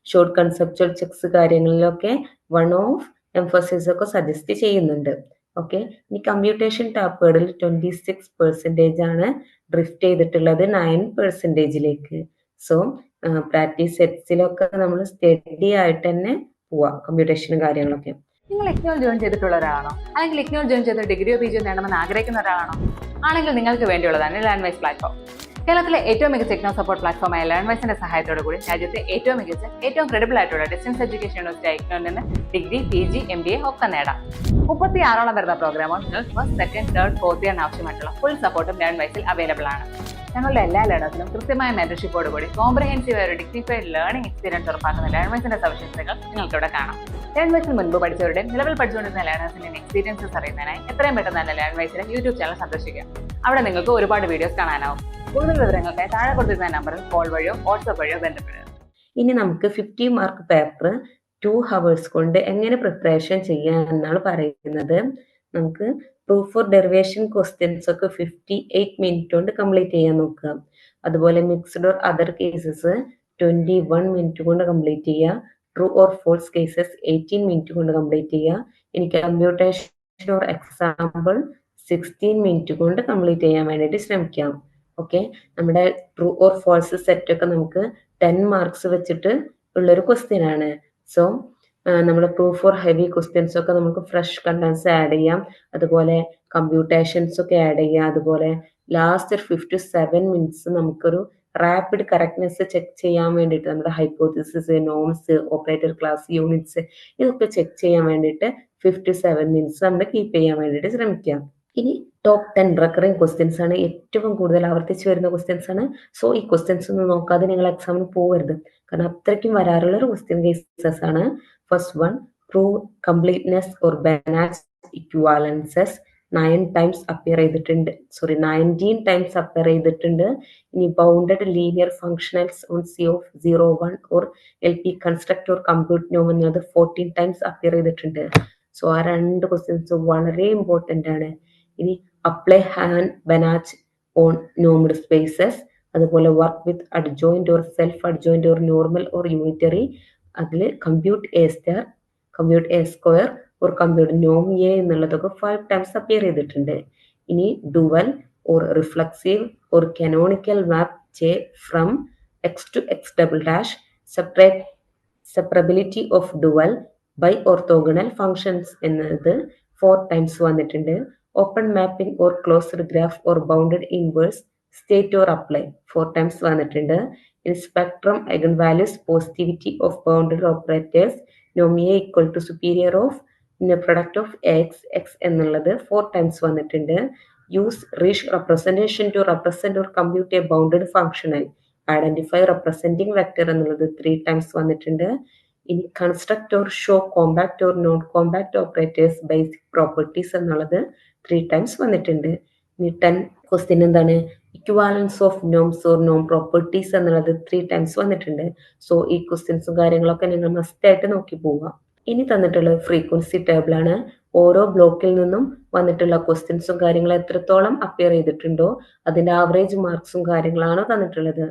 ഷോർട്ട് കൺസെപ്ച്വൽ ചെക്സ് കാര്യങ്ങളിലൊക്കെ വൺ ഓഫ് എംഫസിസ് ഒക്കെ സജസ്റ്റ് ചെയ്യുന്നുണ്ട്. ഓക്കെ, ഇനി കമ്പ്യൂട്ടേഷൻ ടാപ്പേർഡിൽ 26% ആണ് ഡ്രിഫ്റ്റ് ചെയ്തിട്ടുള്ളത് 9%ലേക്ക്. സോ പ്രാക്ടീസ് സെറ്റ്സിലൊക്കെ നമ്മൾ സ്റ്റഡി ആയിട്ട് തന്നെ പോവാം കമ്പ്യൂട്ടേഷനും കാര്യങ്ങളൊക്കെ. നിങ്ങൾ ഇഗ്നോയിൽ ജോയിൻ ചെയ്തിട്ടുള്ള ഒരാളാണോ, അല്ലെങ്കിൽ ഇഗ്നോയിൽ ജോയിൻ ചെയ്ത് ഡിഗ്രിയോ പിജിയോ നേടണമെന്ന് ആഗ്രഹിക്കുന്ന ഒരാളാണോ? ആണെങ്കിൽ നിങ്ങൾക്ക് വേണ്ടിയുള്ളതാണ് ലേൺവൈസ് പ്ലാറ്റ്ഫോം. കേരളത്തിലെ ഏറ്റവും മികച്ച ഇഗ്നോ സപ്പോർട്ട് പ്ലാറ്റ്ഫോമായ ലേൺവൈസിന്റെ സഹായത്തോടു കൂടി രാജ്യത്തെ ഏറ്റവും മികച്ച, ഏറ്റവും ക്രെഡിബിൾ ആയിട്ടുള്ള ഡിസ്റ്റൻസ് എഡ്യൂക്കേഷൻ യൂണിവേഴ്സിറ്റി ഇഗ്നോയിൽ നിന്ന് ഡിഗ്രി, PG, MBA ഒക്കെ നേടാം. 36ഓളം വരുന്ന പ്രോഗ്രാമുകൾ നിങ്ങൾക്ക് ഫസ്റ്റ്, സെക്കൻഡ്, തേർഡ്, ഫോർത്ത് ഇയറിന് ആവശ്യമായിട്ടുള്ള ഫുൾ സപ്പോർട്ടും ലേൺവൈസിൽ അവൈലബിൾ ആണ്. ഞങ്ങളുടെ എല്ലാ ലേണേഴ്സിനും കൃത്യമായ മെന്റർഷിപ്പോടുകൂടി കോംപ്രഹെൻസീവ് ഒരു ഡിഗ്നിഫൈഡ് ലേണിംഗ് എക്സ്പീരിയൻസ് ഉറപ്പാക്കുന്ന ലേൺവൈസിന്റെ സവിശേഷതകൾ നിങ്ങൾക്ക് ഇവിടെ കാണാം. ലേൺവൈസിൽ മുൻപ് പഠിച്ചവരുടെയും നിലവിൽ പഠിച്ചുകൊണ്ടിരുന്ന ലേണേഴ്സിന്റെ എക്സ്പീരിയൻസസ് അറിയുന്നതിനായി എത്രയും പെട്ടെന്ന് തന്നെ ലേൺവൈസിലെ യൂട്യൂബ് ചാനൽ സന്ദർശിക്കുക. അവിടെ നിങ്ങൾക്ക് ഒരുപാട് വീഡിയോസ് കാണാനാവും. കൂടുതൽ വിവരങ്ങൾക്കായി താഴെ കൊടുത്തിരുന്ന നമ്പറിൽ കോൾ വഴിയോ വാട്സ്ആപ്പ് വഴിയോ ബന്ധപ്പെടുക. ഇനി നമുക്ക് 50 മാർക്ക് പേപ്പർ 2 hours കൊണ്ട് എങ്ങനെ പ്രിപ്പറേഷൻ ചെയ്യാം എന്നാണ് പറയുന്നത്. നമുക്ക് പ്രൂഫ് ഫോർ ഡെറിവേഷൻ ക്വസ്റ്റ്യൻസ് ഒക്കെ 58 മിനിറ്റ് കൊണ്ട് കംപ്ലീറ്റ് ചെയ്യാൻ നോക്കുക. അതുപോലെ mixed or other cases 21 minute കൊണ്ട് കംപ്ലീറ്റ് ചെയ്യുക. True or false cases 18 minute കൊണ്ട് കംപ്ലീറ്റ് ചെയ്യുക. ഇനി കമ്പ്യൂട്ടേഷൻ ഓർ എക്സാമ്പിൾ 16 മിനിറ്റ് കൊണ്ട് കംപ്ലീറ്റ് ചെയ്യാൻ വേണ്ടിയിട്ട് ശ്രമിക്കാം. ഓക്കെ, നമ്മുടെ ട്രൂ ഓർ ഫോൾസ് സെറ്റ് ഒക്കെ നമുക്ക് 10 മാർക്സ് വെച്ചിട്ട് ഉള്ളൊരു ക്വസ്റ്റ്യൻ ആണ്. സോ നമ്മുടെ പ്രൂഫ് ഫോർ ഹെവി ക്വസ്റ്റ്യൻസ് ഒക്കെ നമുക്ക് ഫ്രഷ് കണ്ടൻസ് ആഡ് ചെയ്യാം, അതുപോലെ കമ്പ്യൂട്ടേഷൻസ് ഒക്കെ ആഡ് ചെയ്യാം. അതുപോലെ ലാസ്റ്റ് 5 to 7 മിനിറ്റ്സ് നമുക്കൊരു റാപ്പിഡ് കറക്റ്റ്നെസ് ചെക്ക് ചെയ്യാൻ വേണ്ടിയിട്ട് നമ്മുടെ hypothesis, norms, operator class, units ഇതൊക്കെ ചെക്ക് ചെയ്യാൻ വേണ്ടിയിട്ട് 5 to 7 മിനിറ്റ്സ് നമ്മൾ കീപ്പ് ചെയ്യാൻ വേണ്ടിയിട്ട് ശ്രമിക്കാം. ഇനി ടോപ്പ് 10 റെക്കറിംഗ് ക്വസ്റ്റ്യൻസ് ആണ്, ഏറ്റവും കൂടുതൽ ആവർത്തിച്ച് വരുന്ന ക്വസ്റ്റ്യൻസ് ആണ്. സോ ഈ ക്വസ്റ്റ്യൻസ് ഒന്നും നോക്കാതെ നിങ്ങൾ എക്സാമിന് പോകരുത്, കാരണം അത്രയ്ക്കും വരാറുള്ള ഒരു ക്വസ്റ്റ്യൻ കേസസ് ആണ്. First one, prove completeness or Banach equivalences 19 times appear ചെയ്തിട്ടുണ്ട്. ഇനി bounded linear functionals on C of 0, 1 or LP construct or compute നോം എന്നത് 14 ടൈംസ് അപ്പിയർ ചെയ്തിട്ടുണ്ട്. സോ ആ 2 ക്വസ്റ്റ്യൻസ് വളരെ ഇമ്പോർട്ടൻ്റ് ആണ്. ഇനി apply Hahn Banach on normed spaces, അതുപോലെ work with adjoint or self adjoint or normal or unitary, അതിൽ compute A star, compute A square or compute നോം A എന്നുള്ളതൊക്കെ 5 ടൈംസ് അപ്പിയർ ചെയ്തിട്ടുണ്ട്. ഇനി dual or reflexive or canonical map J from X to X double dash, separability of dual by orthogonal functions എന്നത് 4 times വന്നിട്ടുണ്ട്. Open mapping or closed graph or bounded inverse state or apply 4 times വന്നിട്ടുണ്ട്. In spectrum eigen values positivity of bounded operators നോമിയെ equal to superior of product of X എന്നുള്ളത് 4 times വന്നിട്ടുണ്ട്. Use Riesz representation to represent or compute a bounded functional, identify representing vector എന്നുള്ളത് 3 times വന്നിട്ടുണ്ട്. ഇനി construct or show compact or non compact operators basic properties എന്നുള്ളത് 3 times വന്നിട്ടുണ്ട്. ഇനി 10 question എന്താണ്, equivalence of norms or നോം properties എന്നുള്ളത് 3 times വന്നിട്ടുണ്ട്. സോ ഈ ക്വസ്റ്റ്യൻസും കാര്യങ്ങളൊക്കെ നിങ്ങൾ മസ്റ്റ് ആയിട്ട് നോക്കി പോവുക. ഇനി തന്നിട്ടുള്ള ഫ്രീക്വൻസി ടേബിൾ ആണ്. ഓരോ ബ്ലോക്കിൽ നിന്നും വന്നിട്ടുള്ള ക്വസ്റ്റ്യൻസും കാര്യങ്ങളും എത്രത്തോളം അപ്പിയർ ചെയ്തിട്ടുണ്ടോ അതിന്റെ ആവറേജ് മാർക്സും കാര്യങ്ങളാണ് തന്നിട്ടുള്ളത്.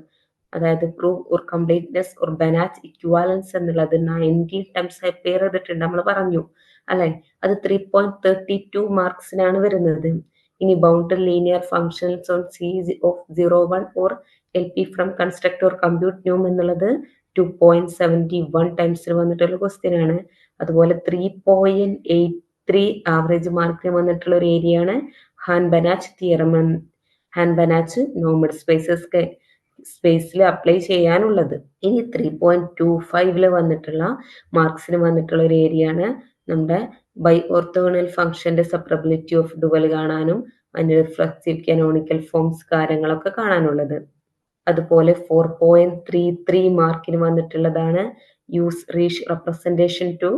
അതായത് prove or completeness or Banach equivalence എന്നുള്ളത് 19 ടൈംസ് അപ്പിയർ ചെയ്തിട്ടുണ്ട് നമ്മൾ പറഞ്ഞു അല്ലെ, അത് 3.32 മാർക്സിനാണ് വരുന്നത്. ഇനി bounded linear functions on C of 0, 1 or LP from construct or compute നോം എന്നുള്ളത് 2.71 ടൈംസിൽ വന്നിട്ടുള്ള ക്വസ്റ്റ്യൻ ആണ്. അതുപോലെ 3.83 ആവറേജ് മാർക്കിന് വന്നിട്ടുള്ള ഒരു ഏരിയ ആണ് ഹാൻ ബനാച്ച് തിയറം, ഹാൻ ബനാച്ച് നോമഡ് സ്പേസിൽ അപ്ലൈ ചെയ്യാനുള്ളത്. ഇനി 3.25 വന്നിട്ടുള്ള മാർക്സിന് വന്നിട്ടുള്ള ഒരു ഏരിയ ആണ് നമ്മുടെ ബൈ ഓർത്തോഗണൽ ഫംഗ്ഷന്റെ സെപ്പറബിലിറ്റി ഓഫ് ഡുവൽ കാണാനും അതിന്റെ റിഫ്ലക്സീവ് കനോണിക്കൽ ഫോംസ് കാര്യങ്ങളൊക്കെ കാണാനുള്ളത്. അതുപോലെ 4.33 മാർക്കിന് വന്നിട്ടുള്ളതാണ് use Riesz representation to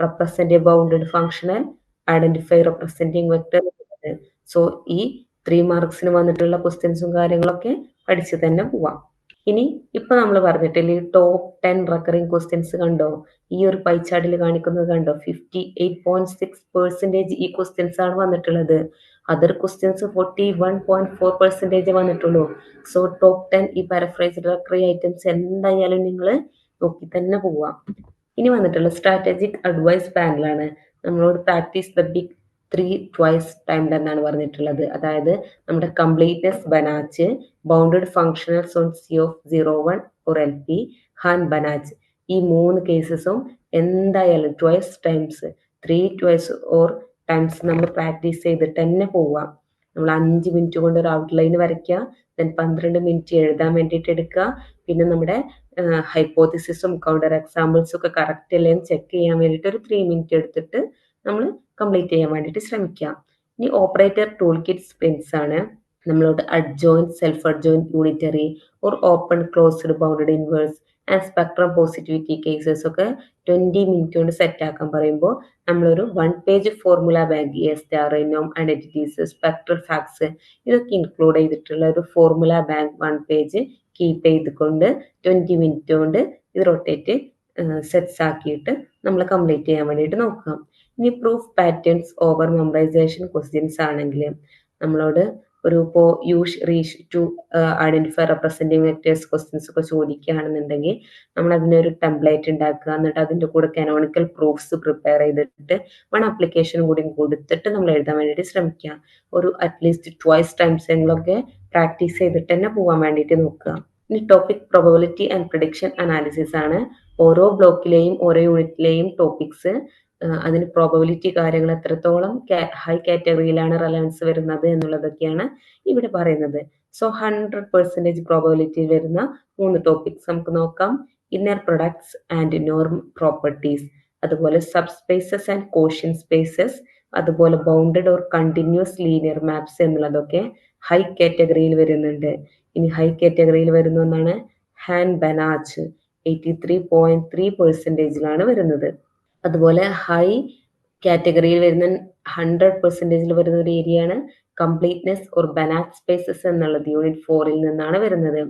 represent a bounded functional identify representing vector. So ഈ 3 മാർക്സിന് വന്നിട്ടുള്ള ക്വസ്റ്റ്യൻസും കാര്യങ്ങളൊക്കെ പഠിച്ചു തന്നെ പോവാം. ഇനി ഇപ്പൊ നമ്മൾ പറഞ്ഞിട്ടില്ല ഈ ടോപ്പ് 10 റെക്കറിംഗ് ക്വസ്റ്റ്യൻസ് കണ്ടോ? ഈ ഒരു പൈ ചാർട്ടിൽ കാണിക്കുന്നത് കണ്ടോ? 58.6% ഈ ക്വസ്റ്റ്യൻസ് ആണ് വന്നിട്ടുള്ളത്. അതർ ക്വസ്റ്റ്യൻസ് 41.4% വന്നിട്ടുള്ളൂ. സോ ടോപ്പ് 10 ഈ പാരഫ്രൈസ്ഡ് റെക്കറി ഐറ്റംസ് എന്തായാലും നിങ്ങൾ നോക്കി തന്നെ പോവാം. ഇനി വന്നിട്ടുള്ള സ്ട്രാറ്റജിക് അഡ്വൈസ് പാനലാണ് നമ്മളോട് practice the big 3 twice timed എന്നാണ് പറഞ്ഞിട്ടുള്ളത്. അതായത് നമ്മുടെ completeness Banach, bounded functionals on C of 01 or LP, Hahn Banach ഈ 3 കേസസും എന്തായാലും twice times 3 twice or times നമ്മൾ പ്രാക്ടീസ് ചെയ്തിട്ട് തന്നെ പോവാം. നമ്മൾ 5 മിനിറ്റ് കൊണ്ട് ഒരു ഔട്ട്ലൈൻ വരയ്ക്കുക, ദെൻ 12 മിനിറ്റ് എഴുതാൻ വേണ്ടിയിട്ട് എടുക്കുക, പിന്നെ നമ്മുടെ ഹൈപ്പോത്തിസിസും കൗണ്ടർ എക്സാമ്പിൾസും ഒക്കെ കറക്റ്റ് അല്ലേ എന്ന് ചെക്ക് ചെയ്യാൻ വേണ്ടിയിട്ട് ഒരു 3 മിനിറ്റ് എടുത്തിട്ട് നമ്മൾ കംപ്ലീറ്റ് ചെയ്യാൻ വേണ്ടിയിട്ട് ശ്രമിക്കാം. ഇനി ഓപ്പറേറ്റർ ടൂൾ കിറ്റ് സ്പ്രിൻസ് ആണ് നമ്മളോട് adjoint, self adjoint, unitary or open closed bounded inverse and spectrum positivity cases ഒക്കെ 20 മിനിറ്റ് കൊണ്ട് സെറ്റ് ആക്കാൻ പറയുമ്പോൾ നമ്മളൊരു 1 പേജ് ഫോർമുല ബാങ്ക്, സ്റ്റാർ, നോം, ഐഡന്റിറ്റീസ്, സ്പെക്ട്രൽ ഫാക്ട്സ് ഇതൊക്കെ ഇൻക്ലൂഡ് ചെയ്തിട്ടുള്ള ഒരു ഫോർമുല ബാങ്ക് 1 പേജ് കീപ്പ് ചെയ്തുകൊണ്ട് 20 മിനിറ്റ് കൊണ്ട് ഇത് റൊട്ടേറ്റ് സെറ്റ്സ് ആക്കിയിട്ട് നമ്മൾ കംപ്ലീറ്റ് ചെയ്യാൻ വേണ്ടിയിട്ട് നോക്കാം. ഇനി proof patterns over memorisation questions ആണെങ്കിൽ നമ്മളോട് ഒരു ഇപ്പോൾ use Riesz to identify representing vectors questions ഒക്കെ ചോദിക്കുകയാണെന്നുണ്ടെങ്കിൽ നമ്മൾ അതിനൊരു ടെംപ്ലേറ്റ് ഉണ്ടാക്കുക, എന്നിട്ട് അതിൻ്റെ കൂടെ കനോണിക്കൽ പ്രൂഫ്സ് പ്രിപ്പയർ ചെയ്തിട്ട് 1 ആപ്ലിക്കേഷൻ കൂടി കൊടുത്തിട്ട് നമ്മൾ എഴുതാൻ വേണ്ടിയിട്ട് ശ്രമിക്കുക. ഒരു അറ്റ്ലീസ്റ്റ് ട്വൈസ് ടൈംസ് എങ്കിലൊക്കെ പ്രാക്ടീസ് ചെയ്തിട്ട് തന്നെ പോകാൻ വേണ്ടിയിട്ട് നോക്കുക. ഇനി topic probability and prediction analysis ആണ്. ഓരോ ബ്ലോക്കിലെയും ഓരോ യൂണിറ്റിലെയും ടോപ്പിക്സ് അതിന് പ്രോബബിലിറ്റി കാര്യങ്ങൾ എത്രത്തോളം ഹൈ കാറ്റഗറിയിലാണ് റെലവൻസ് വരുന്നത് എന്നുള്ളതൊക്കെയാണ് ഇവിടെ പറയുന്നത്. സോ 100% പ്രോബബിലിറ്റി വരുന്ന 3 ടോപ്പിക്സ് നമുക്ക് നോക്കാം. Inner products and norm properties, അതുപോലെ sub spaces and quotient spaces, അതുപോലെ bounded or continuous linear maps എന്നുള്ളതൊക്കെ ഹൈ കാറ്റഗറിയിൽ വരുന്നുണ്ട്. ഇനി ഹൈ കാറ്റഗറിയിൽ വരുന്ന ഒന്നാണ് ഹാൻ ബനാച്ച്, 83.3% വരുന്നത്. അതുപോലെ ഹൈ കാറ്റഗറിയിൽ വരുന്ന 100% വരുന്ന ഒരു ഏരിയയാണ് കംപ്ലീറ്റ്നെസ് ഓർ ബനാച്ച് സ്പേസസ് എന്നുള്ളത് യൂണിറ്റ് 4 നിന്നാണ് വരുന്നത്.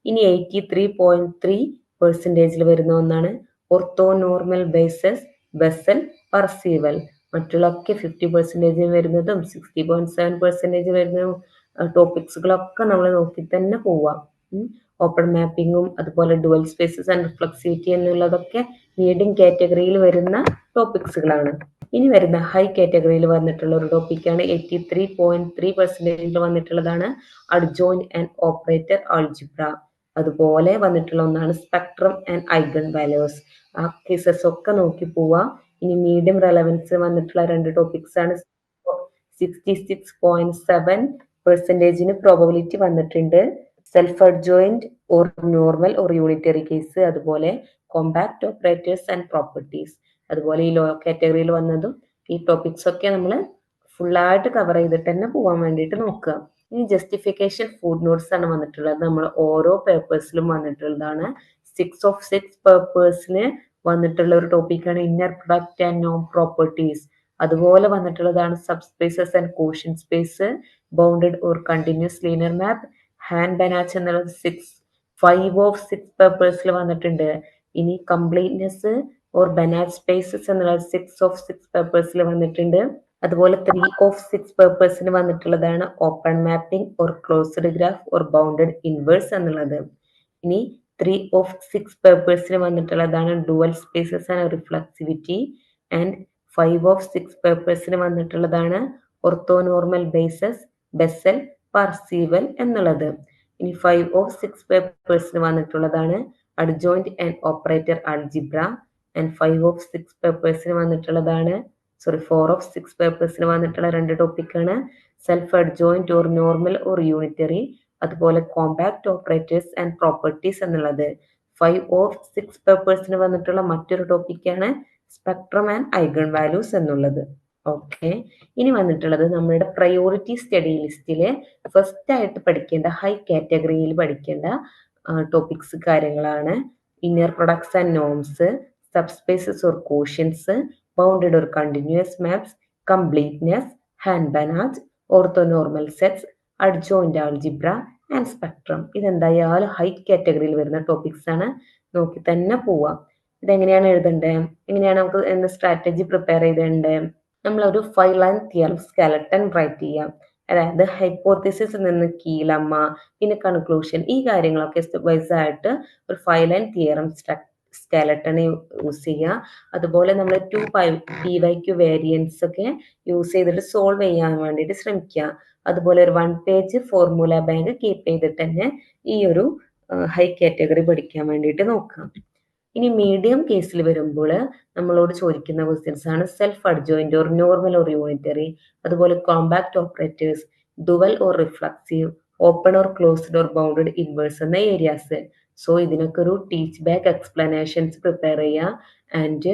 ഇനി 83.3% വരുന്ന ഒന്നാണ് ഓർത്തോനോർമൽ ബേസസ്, ബെസൽ, പർസീവൽ. മറ്റുള്ളൊക്കെ 50% വരുന്നതും 60.7% വരുന്ന ടോപ്പിക്സുകളൊക്കെ നമ്മൾ നോക്കി തന്നെ പോവാം. ഓപ്പൺ മാപ്പിങ്ങും അതുപോലെ ഡുവൽ സ്പേസസ് ആൻഡ് റിഫ്ലക്സിവിറ്റി എന്നുള്ളതൊക്കെ മീഡിയം കാറ്റഗറിയിൽ വരുന്ന ടോപ്പിക്സുകളാണ്. ഇനി വരുന്ന ഹൈ കാറ്റഗറിയിൽ വന്നിട്ടുള്ള ഒരു ടോപ്പിക്കാണ് 83.3% വന്നിട്ടുള്ളതാണ് അഡ്ജോയിന്റ് ആൻഡ് ഓപ്പറേറ്റർ ആൾജിബ്ര. അതുപോലെ വന്നിട്ടുള്ള ഒന്നാണ് സ്പെക്ട്രം ആൻഡ് ഐഗൺ വാല്യൂസ്. ആ കേസസ് ഒക്കെ നോക്കി പോവാം. ഇനി മീഡിയം റെലവൻസ് വന്നിട്ടുള്ള 2 ടോപ്പിക്സ് ആണ്. 66.7% പ്രോബബിലിറ്റി വന്നിട്ടുണ്ട്. Self adjoint or normal or unitary case, അതുപോലെ കോമ്പാക്ട് ഓപ്പറേറ്റേഴ്സ് ആൻഡ് പ്രോപ്പർട്ടീസ്. അതുപോലെ ഈ ലോ കാറ്റഗറിയിൽ വന്നതും ഈ ടോപ്പിക്സ് ഒക്കെ നമ്മൾ ഫുള്ളായിട്ട് കവർ ചെയ്തിട്ട് തന്നെ പോകാൻ വേണ്ടിയിട്ട് നോക്കുക. ഇനി ജസ്റ്റിഫിക്കേഷൻ ഫുഡ് നോട്ട്സ് ആണ് വന്നിട്ടുള്ളത്. നമ്മൾ ഓരോ പേപ്പേഴ്സിലും വന്നിട്ടുള്ളതാണ്. 6 of 6 പേപ്പേഴ്സിന് വന്നിട്ടുള്ള ഒരു ടോപ്പിക്കാണ് ഇന്നർ പ്രൊഡക്റ്റ് ആൻഡ് നോം പ്രോപ്പർട്ടീസ്. അതുപോലെ വന്നിട്ടുള്ളതാണ് sub spaces and quotient space, bounded or continuous linear map, Hahn Banach എന്നുള്ളത് 5 of 6 പേപ്പേഴ്സിൽ വന്നിട്ടുണ്ട്. ഇനി കംപ്ലീറ്റ്നെസ് ഓർ ബനാച്ച് സ്പേസസ് എന്നുള്ളത് 6 of 6 പേപ്പേഴ്സിൽ വന്നിട്ടുണ്ട്. അതുപോലെ 3 of 6 പേപ്പേഴ്സിന് വന്നിട്ടുള്ളതാണ് open mapping or closed graph or bounded inverse എന്നുള്ളത്. ഇനി 3 of 6 പേപ്പേഴ്സിന് വന്നിട്ടുള്ളതാണ് dual spaces and reflexivity. And 5 of 6 പേപ്പേഴ്സിന് വന്നിട്ടുള്ളതാണ് ഓർത്തോനോർമൽ ബേസസ്, ബെസൽ, പർസീവൽ എന്നുള്ളത്. ഇനി 5 of 6 പേപ്പേഴ്സിന് വന്നിട്ടുള്ളതാണ് adjoint and operator algebra. And 5 of 6 പേപ്പേഴ്സിന് വന്നിട്ടുള്ളതാണ് 4 of 6 പേപ്പേഴ്സിന് വന്നിട്ടുള്ള 2 ടോപ്പിക്കാണ് self adjoint or normal or unitary, അതുപോലെ കോമ്പാക്ട് ഓപ്പറേറ്റേഴ്സ് ആൻഡ് പ്രോപ്പർട്ടീസ് എന്നുള്ളത്. 5 of 6 പേപ്പേഴ്സിന് വന്നിട്ടുള്ള മറ്റൊരു ടോപ്പിക്കാണ് സ്പെക്ട്രം ആൻഡ് ഐഗൺ വാല്യൂസ് എന്നുള്ളത്. ഓക്കെ, ഇനി വന്നിട്ടുള്ളത് നമ്മളുടെ പ്രയോറിറ്റി സ്റ്റഡി ലിസ്റ്റിലെ ഫസ്റ്റ് ആയിട്ട് പഠിക്കേണ്ട ഹൈ കാറ്റഗറിയിൽ പഠിക്കേണ്ട ടോപ്പിക്സ് കാര്യങ്ങളാണ്. Inner products and norms, subspaces or quotients, bounded or continuous maps, completeness, Hahn Banach, orthonormal sets, adjoint algebra and spectrum. ഇതെന്തായാലും ഹൈ കാറ്റഗറിയിൽ വരുന്ന ടോപ്പിക്സ് ആണ്. നോക്കി തന്നെ പോവാം. ഇതെങ്ങനെയാണ് എഴുതണ്ടേ, എങ്ങനെയാണ് നമുക്ക് എന്ന സ്ട്രാറ്റജി പ്രിപ്പയർ ചെയ്തേണ്ടേ? നമ്മളൊരു 5 ലൈൻ തിയറം സ്കെലട്ടൺ റൈറ്റ് ചെയ്യാം. അതായത് ഹൈപ്പോത്തിസിസിൽ നിന്ന് കീലമ്മ, പിന്നെ കൺക്ലൂഷൻ, ഈ കാര്യങ്ങളൊക്കെ സ്റ്റെപ്പ് വൈസ് ആയിട്ട് ഒരു 5 ലൈൻ തിയറം സ്കെലട്ടൺ യൂസ് ചെയ്യുക. അതുപോലെ നമ്മൾ 2 PYQ വേരിയൻസ് ഒക്കെ യൂസ് ചെയ്തിട്ട് സോൾവ് ചെയ്യാൻ വേണ്ടിയിട്ട് ശ്രമിക്കുക. അതുപോലെ ഒരു 1 പേജ് ഫോർമുല ബാങ്ക് കീപ്പ് ചെയ്തിട്ട് തന്നെ ഈ ഒരു ഹൈ കാറ്റഗറി പഠിക്കാൻ വേണ്ടിയിട്ട് നോക്കാം. ഇനി മീഡിയം കേസിൽ വരുമ്പോൾ നമ്മളോട് ചോദിക്കുന്ന ക്വസ്റ്റ്യൻസ് ആണ് self adjoint or normal or unitary, അതുപോലെ compact operators, dual or reflexive, open or closed or bounded inverse എന്ന ഏരിയാസ്. സോ ഇതിനൊക്കെ ഒരു ടീച്ച് ബാക്ക് എക്സ്പ്ലനേഷൻസ് പ്രിപ്പയർ ചെയ്യുക. ആൻഡ്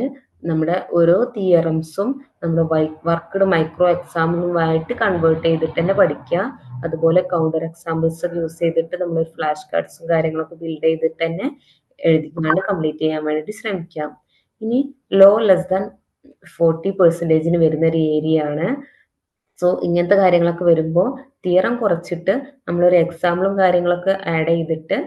നമ്മുടെ ഓരോ തിയറംസും നമ്മൾ വർക്ക്ഡ് മൈക്രോ എക്സാമ്പിളുമായിട്ട് കൺവേർട്ട് ചെയ്തിട്ട് തന്നെ പഠിക്കുക. അതുപോലെ കൗണ്ടർ എക്സാമ്പിൾസ് ഒക്കെ യൂസ് ചെയ്തിട്ട് നമ്മൾ ഫ്ലാഷ് കാർഡ്സും കാര്യങ്ങളൊക്കെ ബിൽഡ് ചെയ്തിട്ട് തന്നെ എഴുതിക്കൊണ്ട് കംപ്ലീറ്റ് ചെയ്യാൻ വേണ്ടിയിട്ട് ശ്രമിക്കാം. ഇനി ലോ ലെസ് ദാൻ 40% വരുന്ന ഒരു ഏരിയ ആണ്. സോ ഇങ്ങനത്തെ കാര്യങ്ങളൊക്കെ വരുമ്പോൾ തിയറം കുറച്ചിട്ട് നമ്മളൊരു എക്സാമ്പിളും കാര്യങ്ങളൊക്കെ ആഡ് ചെയ്തിട്ട്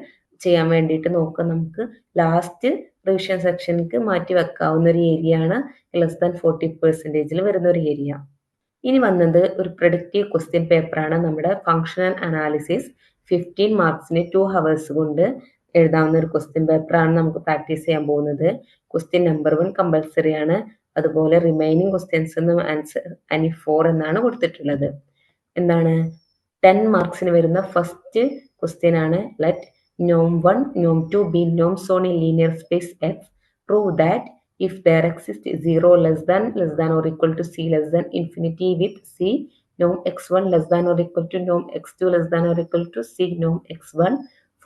ചെയ്യാൻ വേണ്ടിയിട്ട് നോക്കുക. നമുക്ക് ലാസ്റ്റ് റിവിഷൻ സെക്ഷനിക്ക് മാറ്റി വെക്കാവുന്ന ഒരു ഏരിയ ആണ് ലെസ് ദാൻ 40% വരുന്ന ഒരു ഏരിയ. ഇനി വന്നത് ഒരു പ്രൊഡക്റ്റീവ് ക്വസ്റ്റ്യൻ പേപ്പറാണ് നമ്മുടെ ഫങ്ഷണൽ അനാലിസിസ്. 15 മാർക്സിന് 2 ഹവേഴ്സ് കൊണ്ട് എഴുതാവുന്ന ഒരു ക്വസ്റ്റ്യൻ പേപ്പറാണ് നമുക്ക് പ്രാക്ടീസ് ചെയ്യാൻ പോകുന്നത്. ക്വസ്റ്റ്യൻ നമ്പർ 1 കമ്പൽസറി ആണ്. അതുപോലെ റിമൈനിങ് ക്വസ്റ്റ്യൻസ് ആൻസർ 4 എന്നാണ് കൊടുത്തിട്ടുള്ളത്. എന്താണ് 10 മാർക്സിന് വരുന്ന ഫസ്റ്റ് ക്വസ്റ്റ്യൻ ആണ് let norm 1 norm 2 be norms on a linear space X. Prove that if there exists 0 less than or equal to c less than infinity with c norm x1 less than or equal to norm x2 less than or equal to c norm x1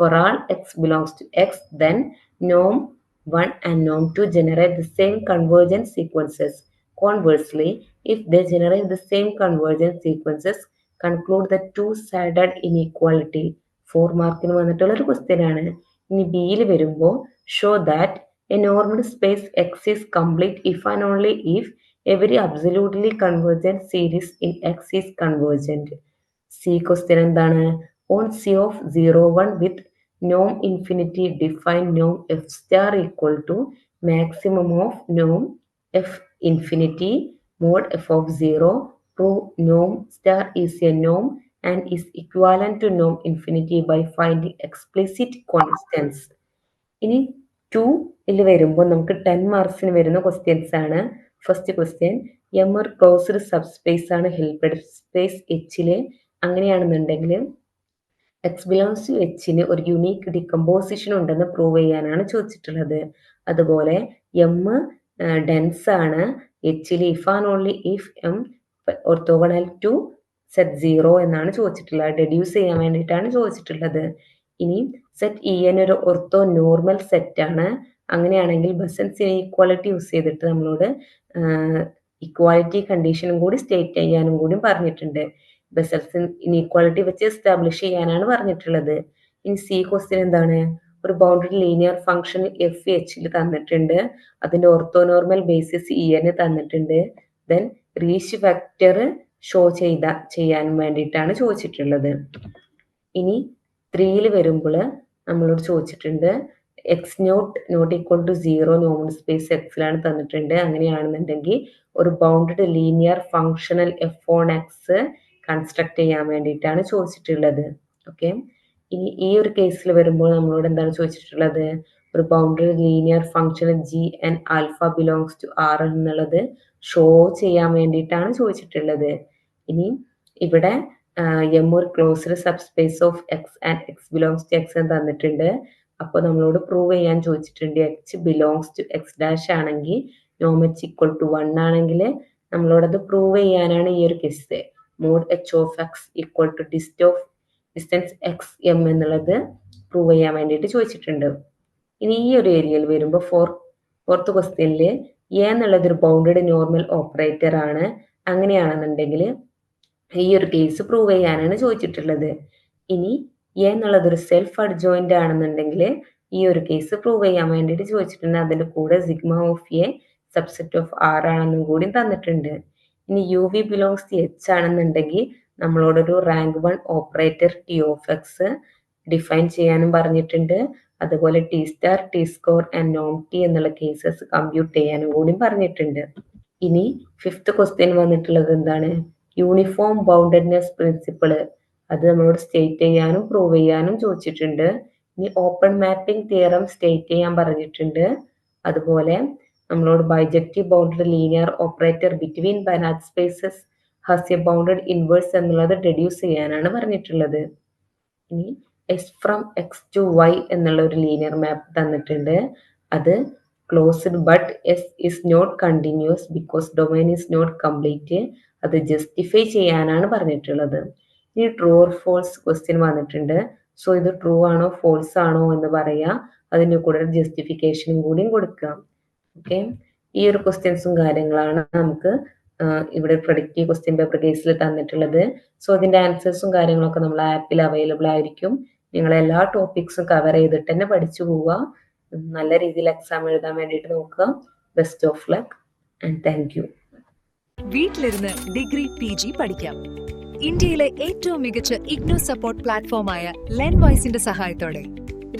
for all x belongs to x, then norm 1 and norm 2 generate the same convergent sequences. Conversely, if they generate the same convergent sequences, conclude the two-sided inequality. 4 മാർക്കിന് വന്നിട്ടുള്ള ഒരു question ആണ്. ഇനി ബിയിൽ വരുമ്പോൾ show that A normal space X is complete if and only if every absolutely convergent series in X is convergent. C question എന്താണ്? On C of 0 1 with Noam infinity define Noam F star equal to maximum of Noam F infinity mode F of 0. Prove Noam star is A Noam and is equivalent to norm infinity by finding explicit constants. ഇനി 2 വരുമ്പോൾ നമുക്ക് 10 മാർക്സിന് വരുന്ന questions ആണ്. First question, M ഒരു closed sub space ആണ് helped space എച്ചില്. അങ്ങനെയാണെന്നുണ്ടെങ്കിൽ X belongs to എച്ചിന് ഒരു unique decomposition ഉണ്ടെന്ന് പ്രൂവ് ചെയ്യാനാണ് ചോദിച്ചിട്ടുള്ളത്. അതുപോലെ എം ഡെൻസ് ആണ് എച്ചില് if and only if M orthogonal to set 0 എന്നാണ് ചോദിച്ചിട്ടുള്ളത്. ഡെഡ്യൂസ് ചെയ്യാൻ വേണ്ടിയിട്ടാണ് ചോദിച്ചിട്ടുള്ളത്. ഇനി സെറ്റ് ഇ എൻ ഒരു ഓർത്തോ നോർമൽ സെറ്റ് ആണ്. അങ്ങനെയാണെങ്കിൽ ബസൽസ് ഇനീക്വാളിറ്റി യൂസ് ചെയ്തിട്ട് നമ്മളോട് ഇക്വാലിറ്റി കണ്ടീഷനും കൂടി സ്റ്റേറ്റ് ചെയ്യാനും കൂടി പറഞ്ഞിട്ടുണ്ട്. ബസൽസ് ഇനീക്വാളിറ്റി വെച്ച് എസ്റ്റാബ്ലിഷ് ചെയ്യാനാണ് പറഞ്ഞിട്ടുള്ളത്. ഇനി സി ക്വസ്റ്റ്യൻ എന്താണ്? ഒരു ബൗണ്ടറി ലീനിയർ ഫംഗ്ഷൻ എഫ് എച്ചിൽ തന്നിട്ടുണ്ട്. അതിന്റെ ഓർത്തോനോർമൽ ബേസിസ് ഇ എൻ തന്നിട്ടുണ്ട്. ദെൻ റീച്ച് വെക്റ്റർ ഷോ ചെയ്യാൻ വേണ്ടിയിട്ടാണ് ചോദിച്ചിട്ടുള്ളത്. ഇനി 3 വരുമ്പോൾ നമ്മളോട് ചോദിച്ചിട്ടുണ്ട് X not equal to 0 normal space എക്സിലാണ് തന്നിട്ടുണ്ട്. അങ്ങനെയാണെന്നുണ്ടെങ്കിൽ ഒരു bounded linear functional F on X construct ചെയ്യാൻ വേണ്ടിയിട്ടാണ് ചോദിച്ചിട്ടുള്ളത്. ഓക്കെ, ഇനി ഈ ഒരു കേസിൽ വരുമ്പോൾ നമ്മളോട് എന്താണ് ചോദിച്ചിട്ടുള്ളത്? ഒരു bounded linear function G and alpha belongs to R എന്നുള്ളത് ഷോ ചെയ്യാൻ വേണ്ടിയിട്ടാണ് ചോദിച്ചിട്ടുള്ളത്. ഇനി ഇവിടെ എം ഒരു closed subspace of X and X belongs to X എന്ന് തന്നിട്ടുണ്ട്. അപ്പോൾ നമ്മളോട് പ്രൂവ് ചെയ്യാൻ ചോദിച്ചിട്ടുണ്ട് H belongs to X dash ആണെങ്കിൽ നോം എച്ച് ഈക്വൽ ടു 1 ആണെങ്കിൽ നമ്മളോടത് പ്രൂവ് ചെയ്യാനാണ് ഈ ഒരു case. Mod H of X equal to distance X M എന്നുള്ളത് പ്രൂവ് ചെയ്യാൻ വേണ്ടിയിട്ട് ചോദിച്ചിട്ടുണ്ട്. ഇനി ഈ ഒരു ഏരിയയിൽ വരുമ്പോൾ ഫോർത്ത് ക്വസ്റ്റ്യനിൽ എ എന്നുള്ളത് ഒരു ബൗണ്ടഡ് നോർമൽ ഓപ്പറേറ്റർ ആണ്. അങ്ങനെയാണെന്നുണ്ടെങ്കിൽ ഈ ഒരു കേസ് പ്രൂവ് ചെയ്യാനാണ് ചോദിച്ചിട്ടുള്ളത്. ഇനി എ എന്നുള്ളത് ഒരു സെൽഫ് അഡ്ജോയിന്റ് ആണെന്നുണ്ടെങ്കിൽ ഈ ഒരു കേസ് പ്രൂവ് ചെയ്യാൻ വേണ്ടിയിട്ട് ചോദിച്ചിട്ടുണ്ട്. അതിന്റെ കൂടെ sigma of A subset of R ആണെന്നും കൂടി തന്നിട്ടുണ്ട്. ഇനി U V belongs to H ആണെന്നുണ്ടെങ്കിൽ നമ്മളോടൊരു rank 1 operator T of X define ചെയ്യാനും പറഞ്ഞിട്ടുണ്ട്. അതുപോലെ T star, T score and നോം ടി എന്നുള്ള കേസസ് കമ്പ്യൂട്ട് ചെയ്യാനും കൂടി പറഞ്ഞിട്ടുണ്ട്. ഇനി 5th ക്വസ്റ്റ്യൻ വന്നിട്ടുള്ളത് എന്താണ്? യൂണിഫോം ബൗണ്ടഡ്നെസ് പ്രിൻസിപ്പിള് അത് നമ്മളോട് സ്റ്റേറ്റ് ചെയ്യാനും പ്രൂവ് ചെയ്യാനും ചോദിച്ചിട്ടുണ്ട്. ഇനി ഓപ്പൺ മാപ്പിംഗ് തിയറം സ്റ്റേറ്റ് ചെയ്യാൻ പറഞ്ഞിട്ടുണ്ട്. അതുപോലെ നമ്മളോട് bijective bounded linear operator between Banach spaces has a bounded inverse എന്നുള്ളത് ഡെഡ്യൂസ് ചെയ്യാനാണ് പറഞ്ഞിട്ടുള്ളത്. ഇനി S from X to Y എന്നുള്ള ഒരു ലീനിയർ മാപ്പ് തന്നിട്ടുണ്ട്. അത് closed but S is not continuous because domain is not complete. അത് ജസ്റ്റിഫൈ ചെയ്യാനാണ് പറഞ്ഞിട്ടുള്ളത്. ഇനി ട്രൂ ഓർ ഫോൾസ് ക്വസ്റ്റ്യൻ വന്നിട്ടുണ്ട്. സോ ഇത് ട്രൂ ആണോ ഫോൾസ് ആണോ എന്ന് പറയാം. അതിൻ്റെ കൂടെ ജസ്റ്റിഫിക്കേഷനും കൂടിയും കൊടുക്കാം. ഓക്കെ, ഈ ഒരു ക്വസ്റ്റ്യൻസും കാര്യങ്ങളാണ് നമുക്ക് ഇവിടെ പ്രൊഡക്റ്റീവ് ക്വസ്റ്റ്യൻ പേപ്പർ കേസിൽ തന്നിട്ടുള്ളത്. സോ ഇതിന്റെ ആൻസേഴ്സും കാര്യങ്ങളൊക്കെ നമ്മൾ ആപ്പിൽ അവൈലബിൾ ആയിരിക്കും. നിങ്ങൾ എല്ലാ ടോപ്പിക്സും കവർ ചെയ്തിട്ട് തന്നെ പഠിച്ചു പോവുക. നല്ല രീതിയിൽ എക്സാം എഴുതാൻ വേണ്ടിയിട്ട് നോക്കുക. Best of luck and thank you. വീട്ടിലിരുന്ന് ഡിഗ്രി PG പഠിക്കാം. ഇന്ത്യയിലെ ഏറ്റവും മികച്ച ഇഗ്നോ സപ്പോർട്ട് പ്ലാറ്റ്ഫോമായ ലേൺവൈസിന്റെ സഹായത്തോടെ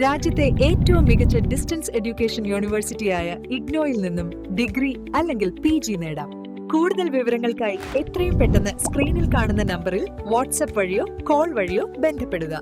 രാജ്യത്തെ ഏറ്റവും മികച്ച ഡിസ്റ്റൻസ് എഡ്യൂക്കേഷൻ യൂണിവേഴ്സിറ്റിയായ ഇഗ്നോയിൽ നിന്നും ഡിഗ്രി അല്ലെങ്കിൽ PG നേടാം. കൂടുതൽ വിവരങ്ങൾക്കായി എത്രയും പെട്ടെന്ന് സ്ക്രീനിൽ കാണുന്ന നമ്പറിൽ വാട്സ്ആപ്പ് വഴിയോ കോൾ വഴിയോ ബന്ധപ്പെടുക.